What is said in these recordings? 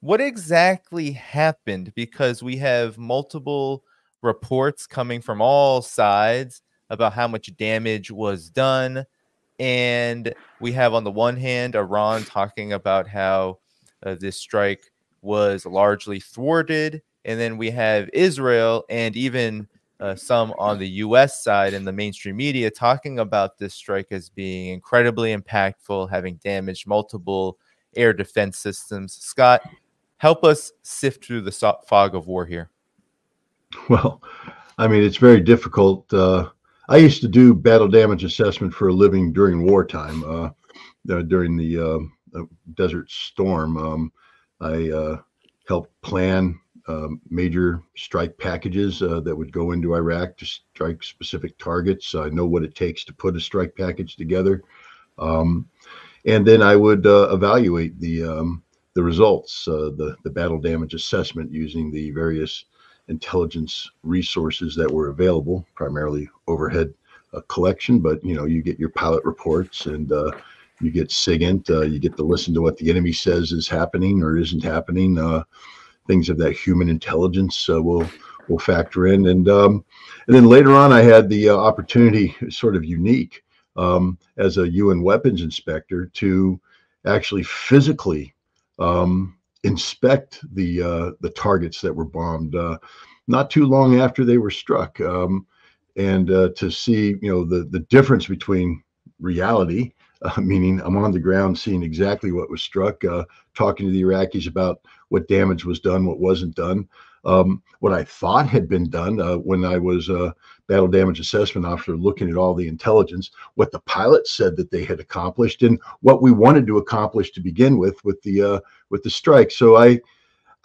What exactly happened? Because we have multiple reports coming from all sides about how much damage was done. And we have, on the one hand, Iran talking about how this strike was largely thwarted. And then we have Israel and even some on the U.S. side in the mainstream media talking about this strike as being incredibly impactful, having damaged multiple air defense systems. Scott, help us sift through the fog of war here. Well, I mean, it's very difficult. I used to do battle damage assessment for a living during wartime, during the Desert Storm. I helped plan major strike packages that would go into Iraq to strike specific targets. I know what it takes to put a strike package together. And then I would evaluate the results, the battle damage assessment using the various intelligence resources that were available, primarily overhead collection. But you get your pilot reports and you get SIGINT, you get to listen to what the enemy says is happening or isn't happening. Things of that human intelligence will factor in, and then later on, I had the opportunity, sort of unique, as a UN weapons inspector, to actually physically inspect the targets that were bombed not too long after they were struck, and to see the difference between reality, meaning I'm on the ground seeing exactly what was struck, talking to the Iraqis about what damage was done, what wasn't done, what I thought had been done when I was a battle damage assessment officer, looking at all the intelligence, what the pilots said that they had accomplished, and what we wanted to accomplish to begin with the strike. So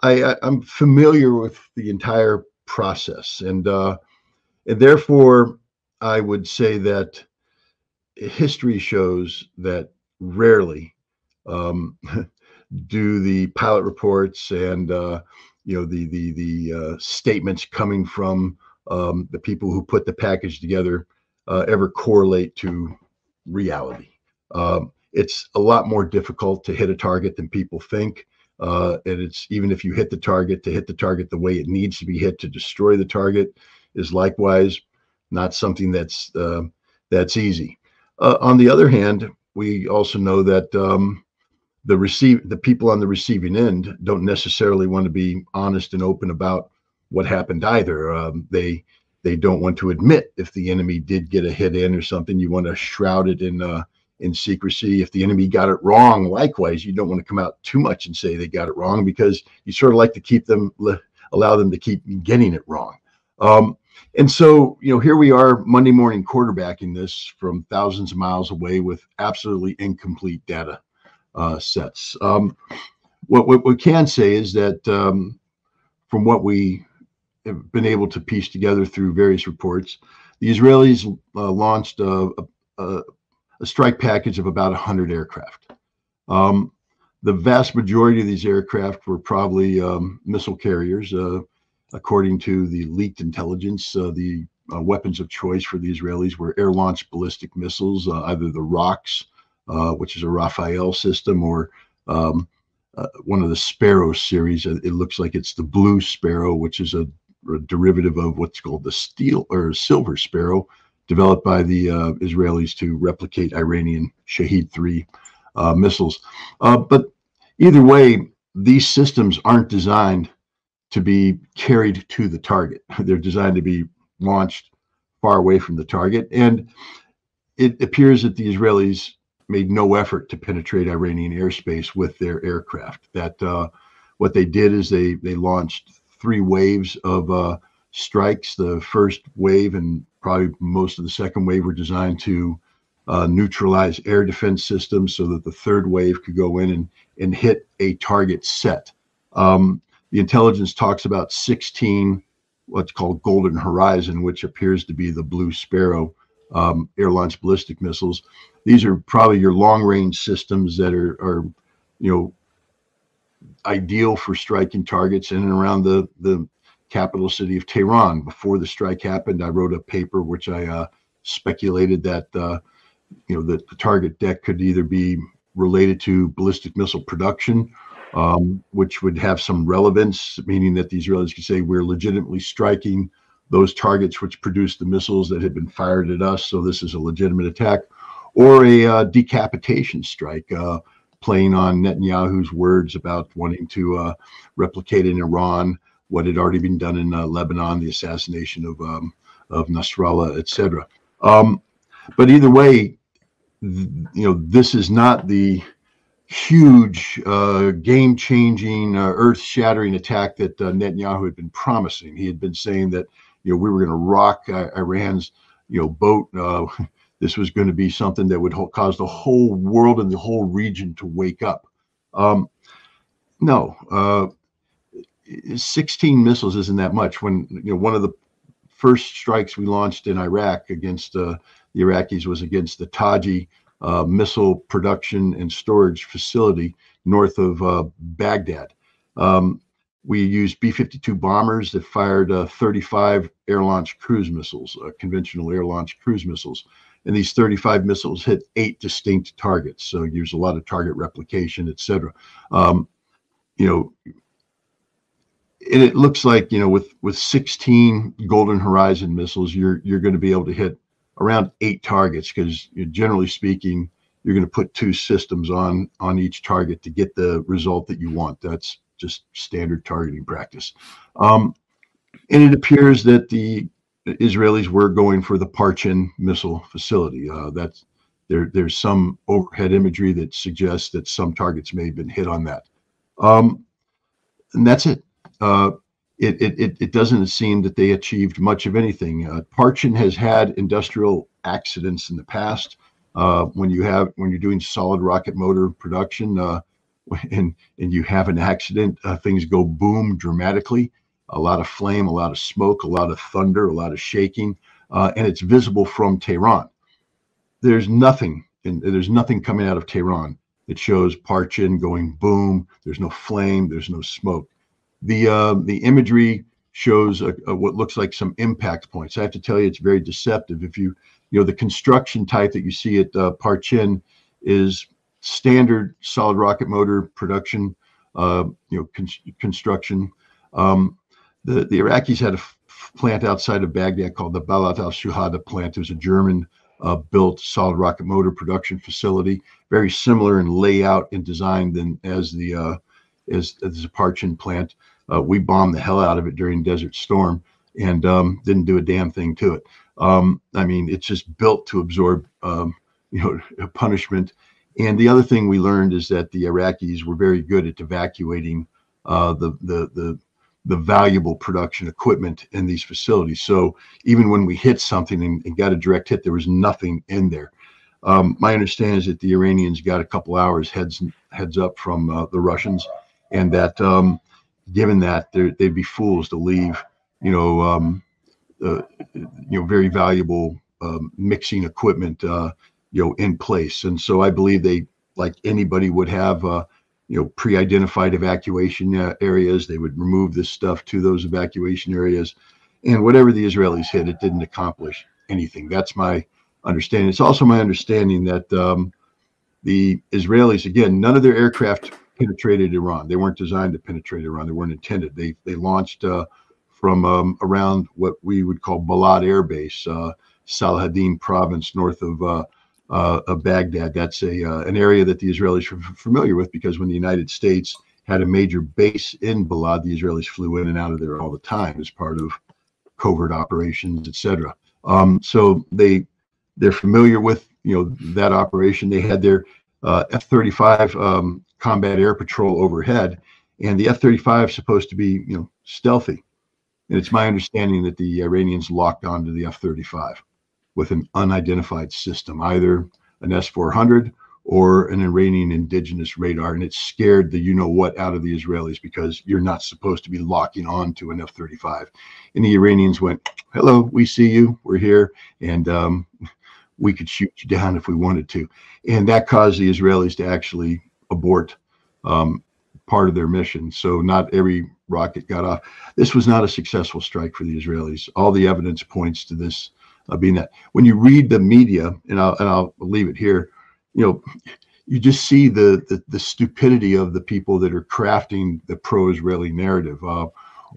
I'm familiar with the entire process, and therefore I would say that history shows that rarely do the pilot reports and the statements coming from the people who put the package together ever correlate to reality. It's a lot more difficult to hit a target than people think. And it's, even if you hit the target, to hit the target the way it needs to be hit to destroy the target is likewise not something that's easy. On the other hand, we also know that the people on the receiving end don't necessarily want to be honest and open about what happened either. They don't want to admit if the enemy did get a hit in or something. You want to shroud it in secrecy. If the enemy got it wrong, likewise, you don't want to come out too much and say they got it wrong, because you sort of like to allow them to keep getting it wrong. And so, here we are Monday morning quarterbacking this from thousands of miles away with absolutely incomplete data sets. What we can say is that from what we have been able to piece together through various reports, the Israelis launched a strike package of about 100 aircraft. The vast majority of these aircraft were probably missile carriers. According to the leaked intelligence, the weapons of choice for the Israelis were air-launched ballistic missiles, either the ROCs, which is a Raphael system, or one of the Sparrow series. It looks like it's the Blue Sparrow, which is a derivative of what's called the Steel or Silver Sparrow, developed by the Israelis to replicate Iranian Shahed-3 missiles. But either way, these systems aren't designed to be carried to the target. They're designed to be launched far away from the target. And it appears that the Israelis made no effort to penetrate Iranian airspace with their aircraft. That what they did is they launched 3 waves of strikes. The first wave and probably most of the second wave were designed to neutralize air defense systems so that the third wave could go in and hit a target set. The intelligence talks about 16 what's called Golden Horizon, which appears to be the Blue Sparrow air-launched ballistic missiles. These are probably your long-range systems that are ideal for striking targets in and around the capital city of Tehran. Before the strike happened, I wrote a paper which I speculated that the target deck could either be related to ballistic missile production, which would have some relevance, meaning that the Israelis could say we're legitimately striking those targets which produced the missiles that had been fired at us, so this is a legitimate attack, or a decapitation strike, playing on Netanyahu's words about wanting to replicate in Iran what had already been done in Lebanon, the assassination of Nasrallah, etc. But either way, this is not the huge, game-changing, earth-shattering attack that Netanyahu had been promising. He had been saying that we were going to rock Iran's boat. This was going to be something that would cause the whole world and the whole region to wake up. No, 16 missiles isn't that much. When one of the first strikes we launched in Iraq against the Iraqis was against the Taji missile production and storage facility north of Baghdad. We used B-52 bombers that fired 35 air-launched cruise missiles, conventional air-launched cruise missiles. And these 35 missiles hit 8 distinct targets. So there's a lot of target replication, et cetera. And it looks like, with 16 Golden Horizon missiles, you're going to be able to hit around 8 targets, because generally speaking, you're going to put 2 systems on each target to get the result that you want. That's just standard targeting practice. And it appears that the Israelis were going for the Parchin missile facility. There's some overhead imagery that suggests that some targets may have been hit on that. And that's it. It doesn't seem that they achieved much of anything. Parchin has had industrial accidents in the past. When you're doing solid rocket motor production, and you have an accident, things go boom dramatically. A lot of flame, a lot of smoke, a lot of thunder, a lot of shaking, and it's visible from Tehran. There's nothing coming out of Tehran that shows Parchin going boom. There's no flame. There's no smoke. The imagery shows what looks like some impact points. I have to tell you, it's very deceptive. If the construction type that you see at Parchin is standard solid rocket motor production, construction. The Iraqis had a plant outside of Baghdad called the Balat al-Shuhada plant. It was a German built solid rocket motor production facility, very similar in layout and design as the Parchin plant. We bombed the hell out of it during Desert Storm and didn't do a damn thing to it. It's just built to absorb punishment. And the other thing we learned is that the Iraqis were very good at evacuating the valuable production equipment in these facilities. So even when we hit something and got a direct hit, there was nothing in there. My understanding is that the Iranians got a couple hours heads up from the Russians, and that given that they'd be fools to leave, very valuable mixing equipment, in place. And so I believe they, like anybody would have, pre-identified evacuation areas. They would remove this stuff to those evacuation areas, and whatever the Israelis hit, it didn't accomplish anything. That's my understanding. It's also my understanding that the Israelis, again, none of their aircraft penetrated Iran. They weren't designed to penetrate Iran. They weren't intended. They launched from around what we would call Balad Air Base, Salahaddin province, north of Baghdad. That's an area that the Israelis were familiar with, because when the United States had a major base in Balad, the Israelis flew in and out of there all the time as part of covert operations, etc. So they're familiar with that operation. They had their F-35 combat air patrol overhead, and the F-35 is supposed to be stealthy. And it's my understanding that the Iranians locked onto the F-35 with an unidentified system, either an S-400 or an Iranian indigenous radar, and it scared the you-know-what out of the Israelis, because you're not supposed to be locking on to an F-35. And the Iranians went, hello, we see you, we're here, and we could shoot you down if we wanted to. And that caused the Israelis to actually abort part of their mission. So not every rocket got off. This was not a successful strike for the Israelis. All the evidence points to this being that. When you read the media, and I'll leave it here, you just see the stupidity of the people that are crafting the pro-Israeli narrative.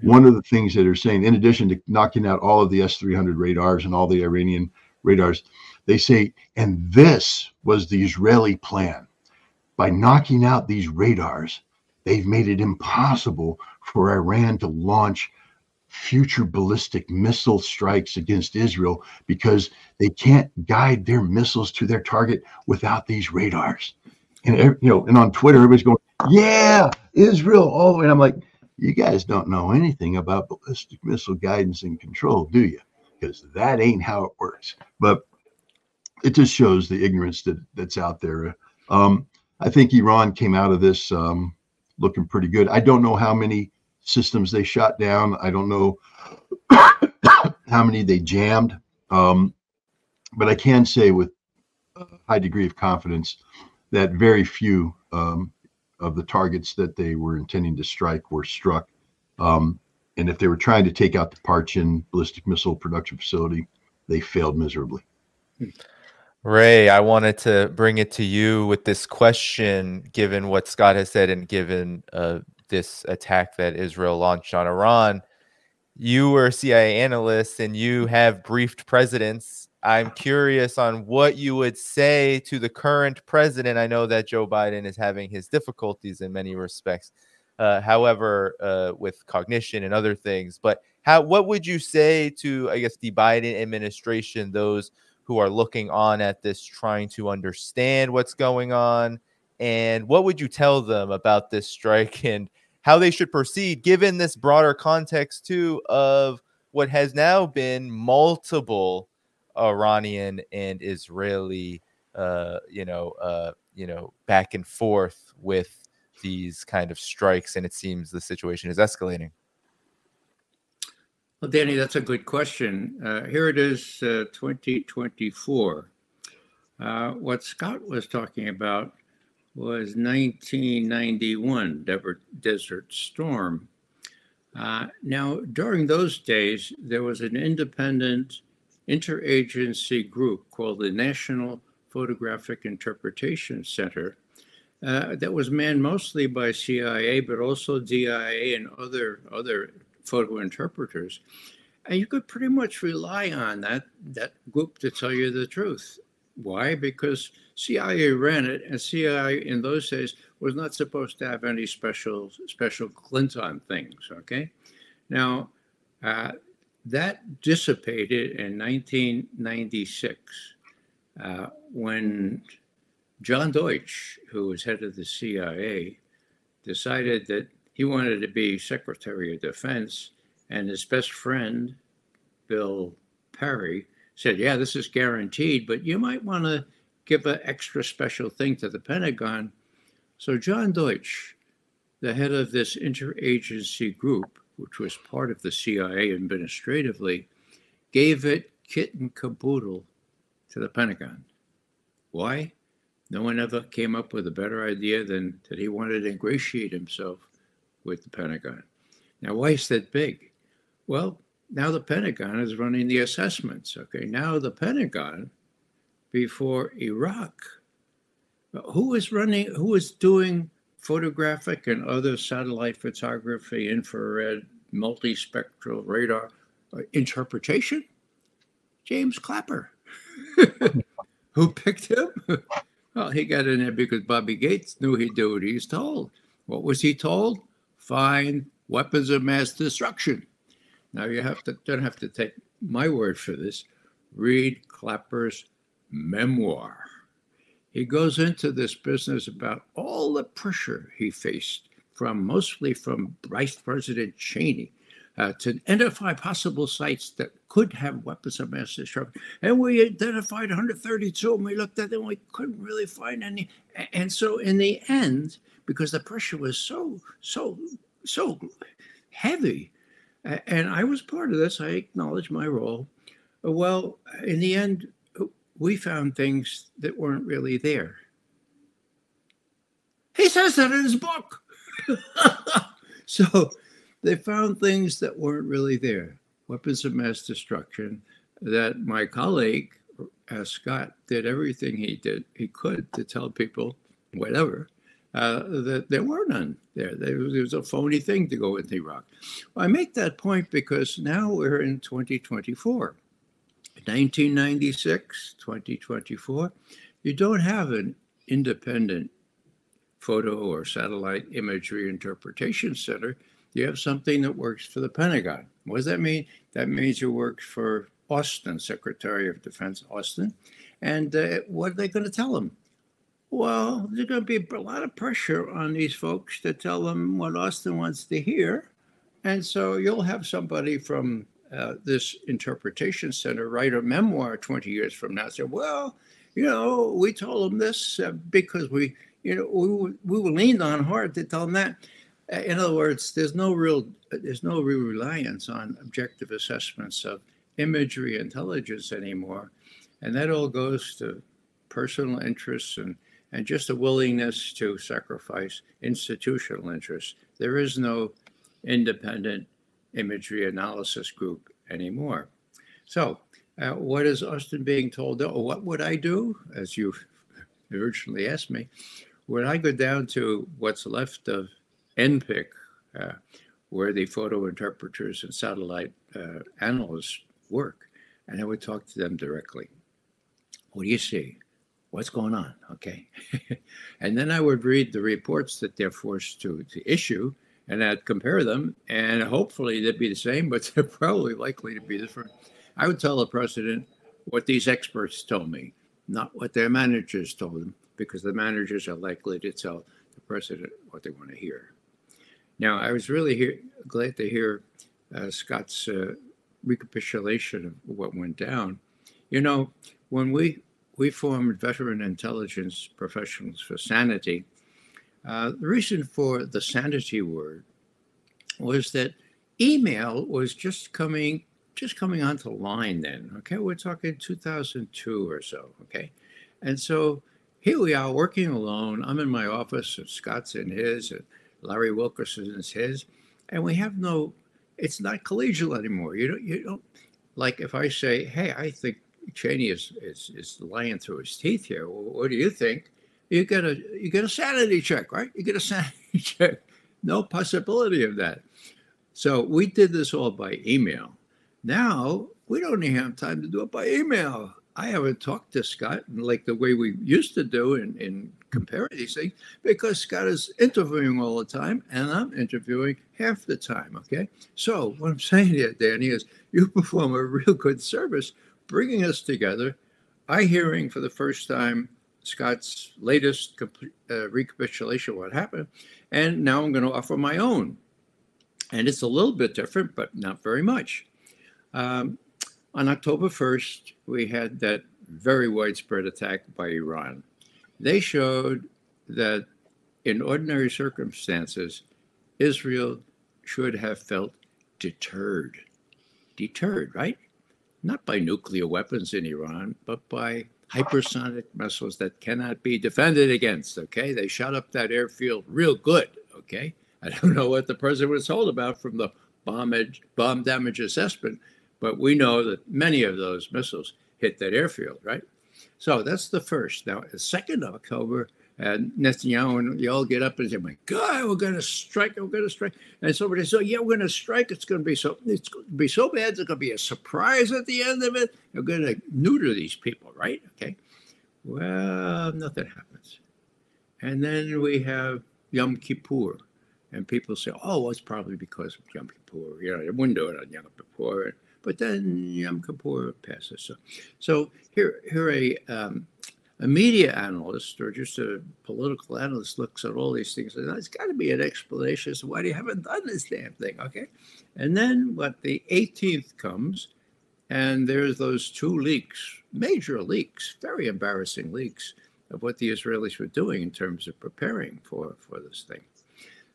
One of the things that are saying, in addition to knocking out all of the S-300 radars and all the Iranian radars, they say, and this was the Israeli plan. By knocking out these radars, they've made it impossible for Iran to launch future ballistic missile strikes against Israel because they can't guide their missiles to their target without these radars. And and on Twitter, everybody's going, "Yeah, Israel all the way." And I'm like, "You guys don't know anything about ballistic missile guidance and control, do you? Because that ain't how it works." But it just shows the ignorance that's out there. I think Iran came out of this looking pretty good. I don't know how many systems they shot down. I don't know how many they jammed. But I can say with a high degree of confidence that very few of the targets that they were intending to strike were struck. And if they were trying to take out the Parchin ballistic missile production facility, they failed miserably. Ray, I wanted to bring it to you with this question, given what Scott has said and given this attack that Israel launched on Iran. You were a CIA analyst and you have briefed presidents. I'm curious on what you would say to the current president. I know that Joe Biden is having his difficulties in many respects, however, with cognition and other things. But what would you say to, I guess, the Biden administration, those who are looking on at this, trying to understand what's going on? And what would you tell them about this strike and how they should proceed, given this broader context, too, of what has now been multiple Iranian and Israeli, back and forth with these kind of strikes, and it seems the situation is escalating? Well, Danny, that's a good question. Here it is, 2024. What Scott was talking about was 1991, Desert Storm. Now, during those days, there was an independent interagency group called the National Photographic Interpretation Center that was manned mostly by CIA, but also DIA and other photo interpreters. And you could pretty much rely on that group to tell you the truth. Why? Because CIA ran it, and CIA in those days was not supposed to have any special glint on things, okay? Now, that dissipated in 1996 when John Deutsch, who was head of the CIA, decided that he wanted to be Secretary of Defense, and his best friend, Bill Perry, said, yeah, this is guaranteed, but you might want to give an extra special thing to the Pentagon. So John Deutsch, the head of this interagency group, which was part of the CIA administratively, gave it kit and caboodle to the Pentagon. Why? No one ever came up with a better idea than that he wanted to ingratiate himself with the Pentagon. Now, why is that big? Well, now the Pentagon is running the assessments, okay? Now the Pentagon, before Iraq, who was doing photographic and other satellite photography, infrared, multispectral radar interpretation? James Clapper. Who picked him? Well, he got in there because Bobby Gates knew he'd do what he's told. What was he told? Find weapons of mass destruction. Now you don't have to take my word for this. Read Clapper's memoir. He goes into this business about all the pressure he faced mostly from Vice President Cheney to identify possible sites that could have weapons of mass destruction. And we identified 132, and we looked at them, and we couldn't really find any. And so in the end, because the pressure was so heavy, and I was part of this, I acknowledge my role. Well, in the end, we found things that weren't really there. He says that in his book. So they found things that weren't really there. Weapons of mass destruction that my colleague, Scott, did everything he could to tell people whatever, that there were none there. There was a phony thing to go into Iraq. Well, I make that point because now we're in 2024. 1996, 2024, you don't have an independent photo or satellite imagery interpretation center. You have something that works for the Pentagon. What does that mean? That means it works for Austin, Secretary of Defense Austin. And what are they going to tell him? Well, there's going to be a lot of pressure on these folks to tell them what Austin wants to hear. And so you'll have somebody from this interpretation center write a memoir 20 years from now, say, well, we told them this because we were leaned on hard to tell them that. In other words, there's no real reliance on objective assessments of imagery intelligence anymore. And that all goes to personal interests and just a willingness to sacrifice institutional interests. There is no independent imagery analysis group anymore. So what is Austin being told? Oh, what would I do? As you originally asked me, would I go down to what's left of NPIC, where the photo interpreters and satellite analysts work, and I would talk to them directly. What do you see? What's going on? Okay. And then I would read the reports that they're forced to issue, and I'd compare them, and hopefully they'd be the same, but they're probably likely to be different. I would tell the president what these experts told me, not what their managers told them, because the managers are likely to tell the president what they want to hear. Now, I was really glad to hear Scott's recapitulation of what went down. When we formed Veteran Intelligence Professionals for Sanity, the reason for the sanity word was that email was just coming onto line then. Okay, we're talking 2002 or so. Okay, and so here we are working alone. I'm in my office, and Scott's in his, and Larry Wilkerson is his, and we have no. It's not collegial anymore. You don't like if I say, "Hey, I think Cheney is lying through his teeth here. Well, what do you think?" You get a sanity check, right? You get a sanity check. No possibility of that. So we did this all by email. Now we don't even have time to do it by email. I haven't talked to Scott like the way we used to do in comparing these things, because Scott is interviewing all the time and I'm interviewing half the time. Okay. So what I'm saying here, Danny, is you perform a real good service bringing us together. I hearing for the first time Scott's latest recapitulation of what happened, and now I'm going to offer my own. And it's a little bit different, but not very much. On October 1st, we had that very widespread attack by Iran. They showed that in ordinary circumstances, Israel should have felt deterred. Deterred, right? Not by nuclear weapons in Iran, but by hypersonic missiles that cannot be defended against, okay? They shot up that airfield real good, okay? I don't know what the president was told about from the bomb damage assessment, but we know that many of those missiles hit that airfield, right? So that's the first. Now, the 2nd of October, Netanyahu and you all get up and say, my God, we're going to strike, we're going to strike. And somebody says, yeah, we're going to strike. It's going to be so bad. There's going to be a surprise at the end of it. We're going to neuter these people, right? Okay. Well, nothing happens. And then we have Yom Kippur. And people say, oh, well, it's probably because of Yom Kippur. They wouldn't do it on Yom Kippur. But then Yom Kippur passes. So here a media analyst or just a political analyst looks at all these things and there's got to be an explanation as to why you haven't done this damn thing, okay? And then the 18th comes, and there's those 2 leaks, major leaks, very embarrassing leaks of what the Israelis were doing in terms of preparing for this thing.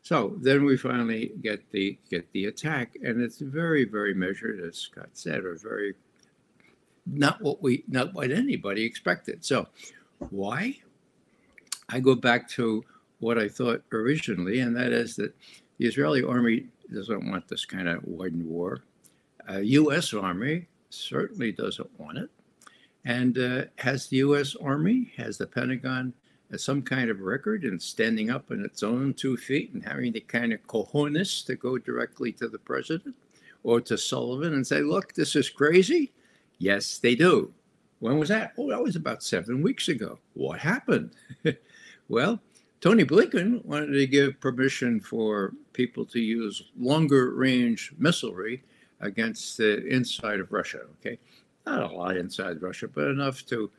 So then we finally get the attack, and it's very, very measured, as Scott said, or very not what anybody expected. So why? I go back to what I thought originally, and that is that the Israeli army doesn't want this kind of wooden war. U.S. Army certainly doesn't want it. And has the U.S. Army, has the Pentagon some kind of record and standing up on its own 2 feet and having the kind of cojones to go directly to the president or to Sullivan and say, look, this is crazy? Yes, they do. When was that? Oh, that was about 7 weeks ago. What happened? Well, Tony Blinken wanted to give permission for people to use longer range missilery against the inside of Russia, okay? Not a lot inside Russia, but enough to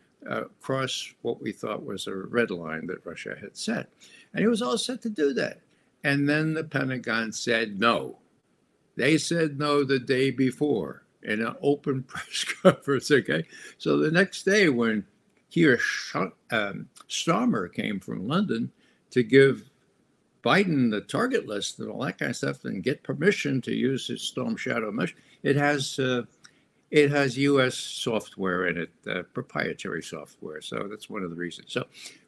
cross what we thought was a red line that Russia had set. And he was all set to do that. And then the Pentagon said no. They said no the day before in an open press conference, okay? So the next day when Keir Starmer came from London to give Biden the target list and all that kind of stuff and get permission to use his Storm Shadow mesh, it has U.S. software in it, proprietary software. So that's one of the reasons. So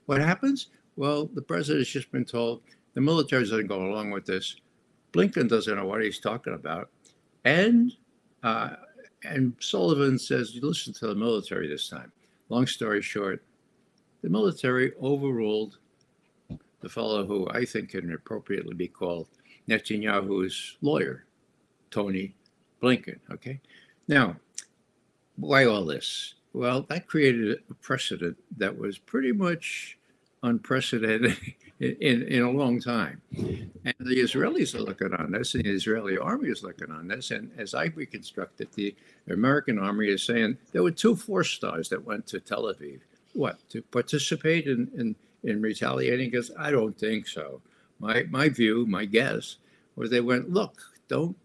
what happens? Well, the president's just been told the military doesn't go along with this. Blinken doesn't know what he's talking about. And Sullivan says, listen to the military this time. Long story short, the military overruled the fellow who I think can appropriately be called Netanyahu's lawyer, Tony Blinken, okay? Now, why all this? Well, that created a precedent that was pretty much unprecedented in a long time. And the Israelis are looking on this, and the Israeli army is looking on this. And as I reconstructed, the American army is saying there were 2 4-stars that went to Tel Aviv. What, to participate in retaliating? Because I don't think so. My view, my guess, was they went, look, don't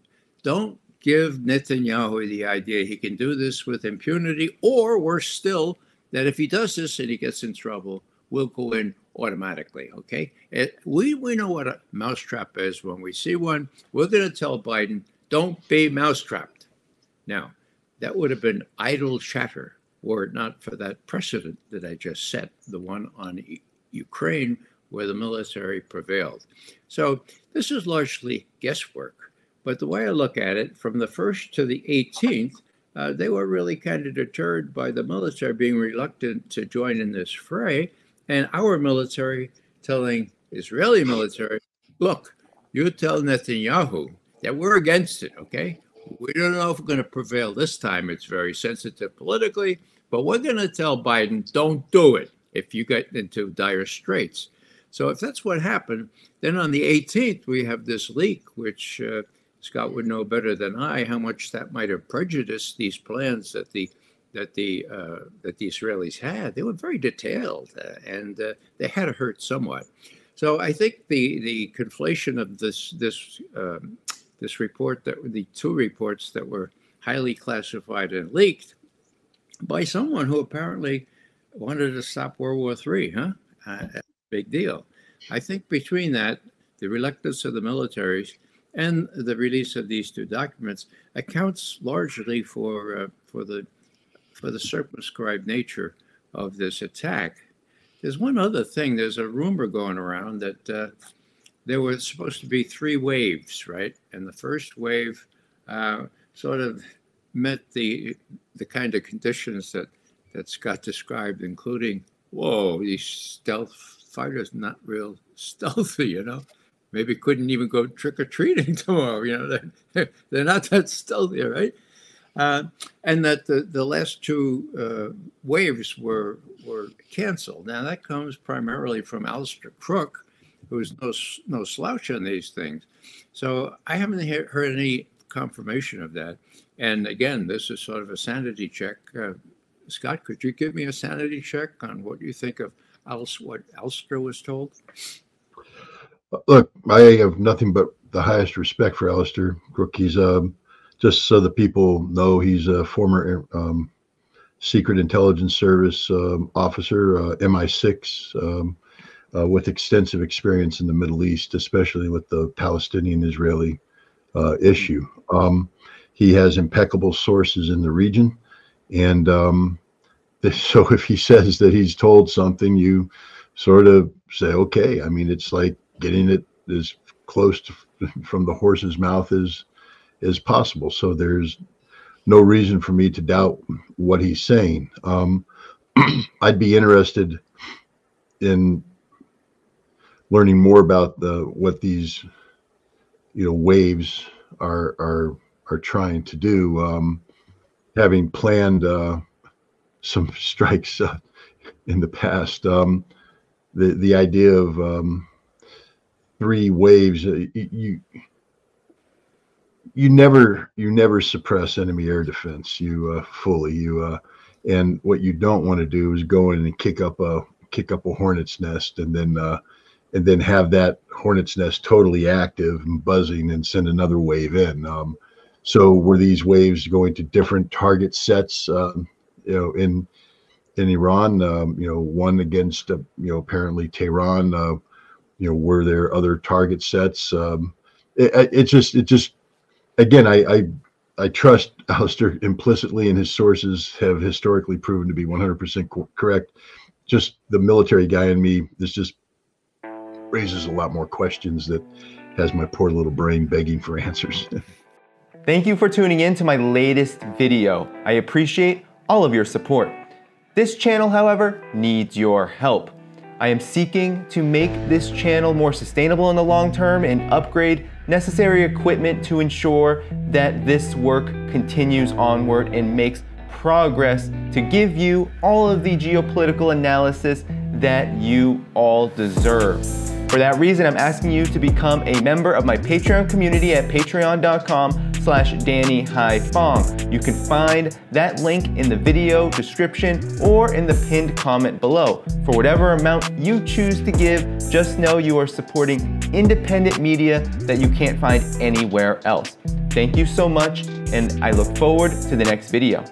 give Netanyahu the idea he can do this with impunity, or worse still, that if he does this and he gets in trouble, we'll go in automatically, okay? We know what a mousetrap is when we see one. We're going to tell Biden, don't be mousetrapped. Now, that would have been idle chatter were it not for that precedent that I just set, the one on Ukraine, where the military prevailed. So this is largely guesswork. But the way I look at it, from the 1st to the 18th, they were really kind of deterred by the military being reluctant to join in this fray, and our military telling Israeli military, look, you tell Netanyahu that we're against it, okay? We don't know if we're going to prevail this time. It's very sensitive politically, but we're going to tell Biden, don't do it if you get into dire straits. So if that's what happened, then on the 18th, we have this leak, which Scott would know better than I, how much that might have prejudiced these plans that the Israelis had. They were very detailed, and they had to hurt somewhat. So I think the conflation of this report, that the 2 reports that were highly classified and leaked by someone who apparently wanted to stop World War III, huh? Big deal. I think between that, the reluctance of the militaries, and the release of these 2 documents accounts largely for the circumscribed nature of this attack. There's one other thing. There's a rumor going around that there were supposed to be 3 waves, right? And the first wave sort of met the kind of conditions that Scott described, including, whoa, these stealth fighters, not real stealthy, you know? Maybe couldn't even go trick-or-treating tomorrow, you know? They're not that stealthy, right? And that the last 2 waves were canceled. Now, that comes primarily from Alistair Crook, who's no slouch on these things. So I haven't heard any confirmation of that. And again, this is sort of a sanity check. Scott, could you give me a sanity check on what you think of what Alistair was told? Look, I have nothing but the highest respect for Alistair Crook. He's just so that people know, he's a former Secret Intelligence Service officer, MI6, with extensive experience in the Middle East, especially with the Palestinian-Israeli issue. He has impeccable sources in the region, and so if he says that he's told something, you sort of say, okay. I mean, it's like getting it as close to, from the horse's mouth as possible. So there's no reason for me to doubt what he's saying. I'd be interested in learning more about what these waves are trying to do. Having planned some strikes in the past, the idea of 3 waves, you never suppress enemy air defense. And what you don't want to do is go in and kick up a hornet's nest and then have that hornet's nest totally active and buzzing and send another wave in. So were these waves going to different target sets, in Iran, one against, apparently Tehran, were there other target sets? It just, again, I trust Alistair implicitly, and his sources have historically proven to be 100% correct. Just the military guy in me, this just raises a lot more questions that has my poor little brain begging for answers. Thank you for tuning in to my latest video. I appreciate all of your support. This channel, however, needs your help. I am seeking to make this channel more sustainable in the long term and upgrade necessary equipment to ensure that this work continues onward and makes progress to give you all of the geopolitical analysis that you all deserve. For that reason, I'm asking you to become a member of my Patreon community at patreon.com/DannyDhaiphong. You can find that link in the video description or in the pinned comment below. For whatever amount you choose to give, just know you are supporting independent media that you can't find anywhere else. Thank you so much, and I look forward to the next video.